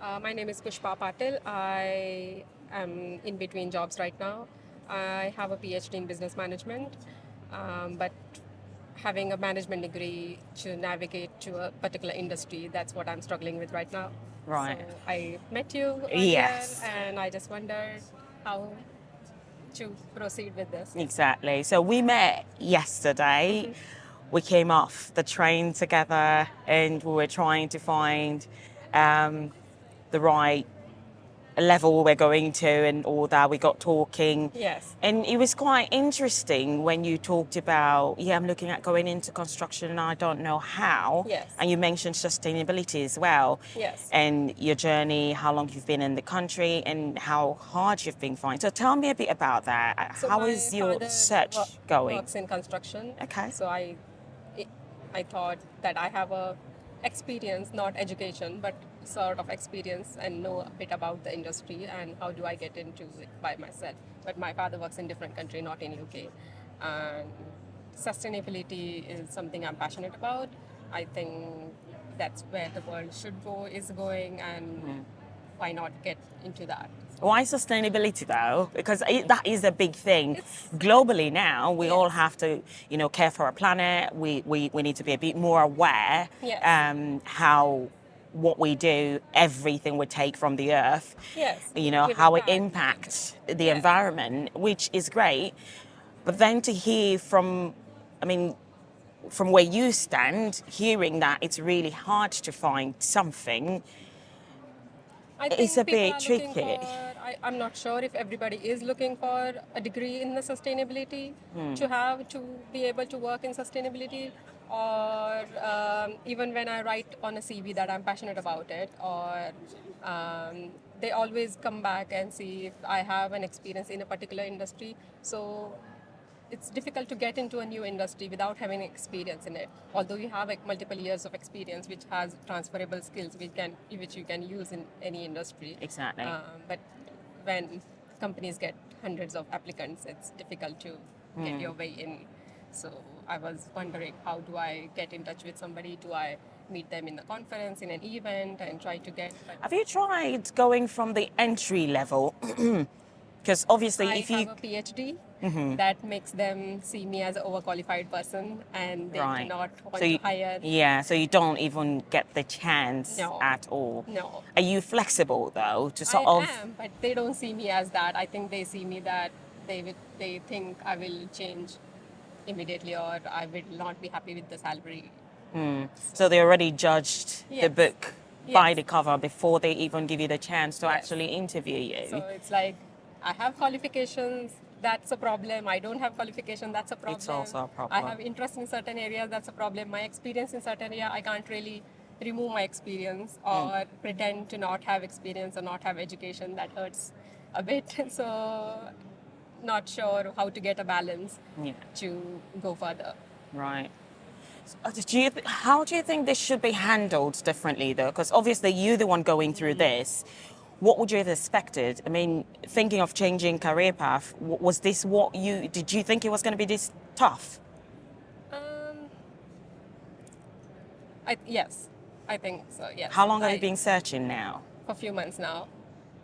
My name is Pushpa Patil. I am in between jobs right now. I have a PhD in business management, but having a management degree to navigate to a particular industry, that's what I'm struggling with right now. So Right. I met you earlier Yes, and I just wondered how to proceed with this. exactly. So we met yesterday. We came off the train together and we were trying to find um, the right level we're going to and all that. We got talking. Yes, And it was quite interesting when you talked about, yeah, I'm looking at going into construction and I don't know how. yes, And you mentioned sustainability as well. yes. And your journey, how long you've been in the country and how hard you've been finding. So tell me a bit about that. So How my is your father search going? works in construction, Okay. so I thought that I have a experience, not education, but sort of experience and know a bit about the industry and how do I get into it by myself. But my father works in different country, not in UK, and sustainability is something I'm passionate about. I think that's where the world should go, is going, and why not get into that? Why sustainability though? Because that is a big thing. It's Globally now, we all yes, have to, care for our planet. We need to be a bit more aware yes, how what we do, everything we take from the earth, yes. Give how it it back. impacts the Yes. environment, which is great. But then to hear from, I mean, from where you stand, hearing that it's really hard to find something, I it's a think people bit are looking for, tricky. I'm not sure if everybody is looking for a degree in the sustainability to have to be able to work in sustainability, or even when I write on a CV that I'm passionate about it, or they always come back and see if I have an experience in a particular industry. So it's difficult to get into a new industry without having experience in it. Although you have like multiple years of experience, which has transferable skills, which you can use in any industry. Exactly. But when companies get hundreds of applicants, it's difficult to get your way in. So I was wondering, how do I get in touch with somebody? Do I meet them in a conference, in an event, and try to get? But Have you tried going from the entry level? Because obviously, I if have you a PhD that makes them see me as an overqualified person and they do right, not so want to hire. yeah, so you don't even get the chance No, at all. no. Are you flexible though to sort I of? am, but they don't see me as that. I think they see me that they think I will change immediately or I will not be happy with the salary. So So they already judged the yes, book by yes, the cover before they even give you the chance to yes. actually interview So you. it's like I have qualifications, that's a problem. I don't have qualification, that's a It's problem. also a I problem. have interest in certain areas, that's a problem. My experience in certain area, I can't really remove my experience or pretend to not have experience or not have education. That hurts a bit. So not sure how to get a balance Yeah, to go further. right. How do you think this should be handled differently, though? Because obviously you're the one going through this. What would you have expected? I mean, thinking of changing career path, was this what you did? You think it was going to be this tough? Um, yes, I think so. Yes, How long have you I been searching now? for a few months now.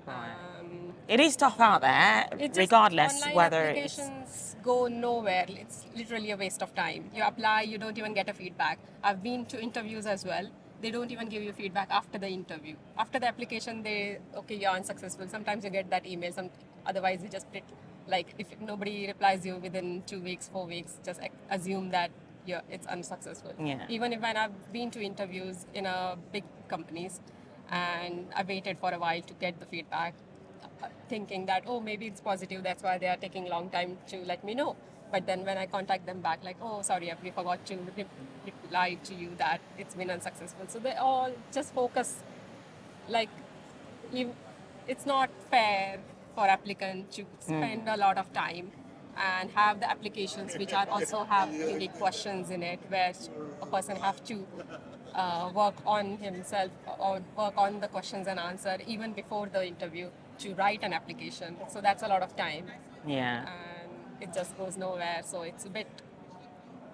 Right. Um, It is tough out there, It just regardless online whether it's. applications go nowhere. It's literally a waste of time. You apply, you don't even get a feedback. I've been to interviews as well. They don't even give you feedback after the interview. After the application, they okay, you're unsuccessful. Sometimes you get that email. Otherwise you just like if nobody replies you within 2 weeks, 4 weeks, just assume that it's unsuccessful. Yeah. Even if when I've been to interviews in a big companies, and I waited for a while to get the feedback, thinking that oh maybe it's positive, that's why they are taking long time to let me know. But then when I contact them back, like oh sorry, we forgot to reply to you that it's been unsuccessful. So they all just focus like you, it's not fair for applicant to spend a lot of time and have the applications which are also have unique questions in it where a person have to work on himself or work on the questions and answer even before the interview to write an application. So that's a lot of time Yeah. and it just goes nowhere. So it's a bit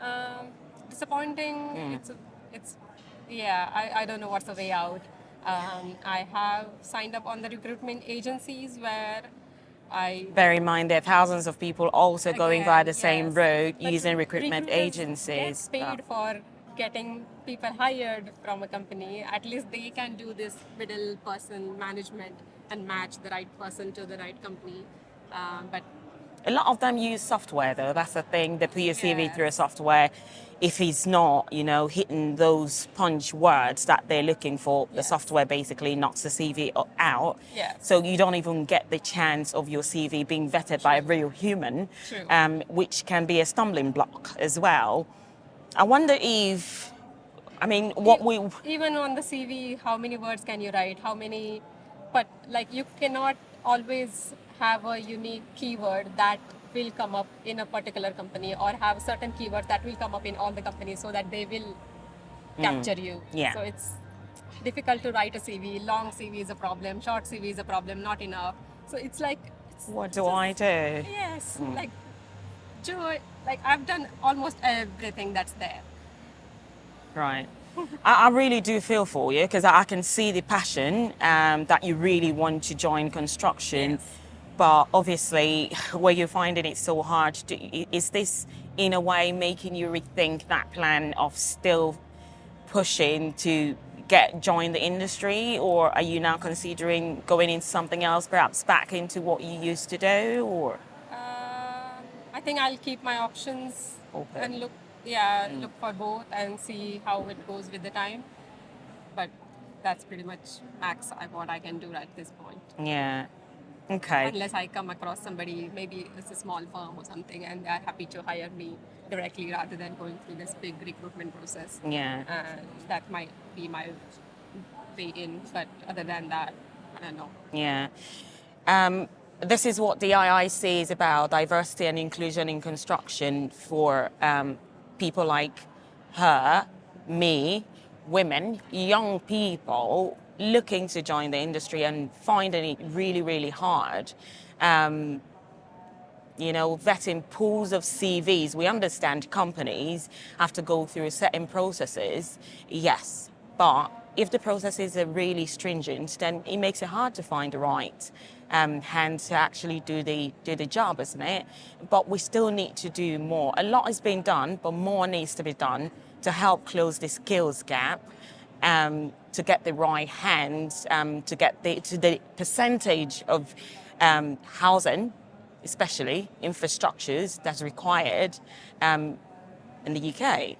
um, disappointing. It's yeah. I don't know what's the way out. I have signed up on the recruitment agencies where I, Bear in mind there are thousands of people also going via again, the same yes, road but using recruitment recruiters get agencies. paid for getting people hired from a company. At least they can do this middle person management and match the right person to the right company. But A lot of them use software though. That's the thing. They put your CV through a yes, software. If he's not, hitting those punch words that they're looking for, the yes, software basically knocks the CV out. yes, So you don't even get the chance of your CV being vetted by a true, real human, true. which can be a stumbling block as well. I wonder if, I mean, what E- we, Even on the CV, how many words can you write? How many, but like you cannot always have a unique keyword that will come up in a particular company or have certain keywords that will come up in all the companies so that they will capture you. yeah, So it's difficult to write a CV. Long CV is a problem. Short CV is a problem. Not enough. So it's like it's what do just I do? yes, like do like I've done almost everything that's there. Right. I really do feel for you because I can see the passion that you really want to join construction. Yes. But obviously, where you're finding it so hard, is this in a way making you rethink that plan of still pushing to join the industry, or are you now considering going into something else, perhaps back into what you used to do, or I think I'll keep my options open? and look, yeah, look for both and see how it goes with the time. But that's pretty much max what I can do at this point. Yeah. Okay. Unless I come across somebody, maybe it's a small firm or something, and they're happy to hire me directly rather than going through this big recruitment process. Yeah. And that might be my way in. But other than that, I don't know. Yeah. This is what DIIC is about, diversity and inclusion in construction for people like her, me, women, young people looking to join the industry and finding it really, really hard. Um, Vetting pools of CVs. We understand companies have to go through certain processes, yes, but if the processes are really stringent, then it makes it hard to find the right hand to actually do the job, isn't it? But we still need to do more. A lot has been done, but more needs to be done to help close the skills gap. To get the right hands, to get the percentage of housing, especially infrastructures that's required in the UK.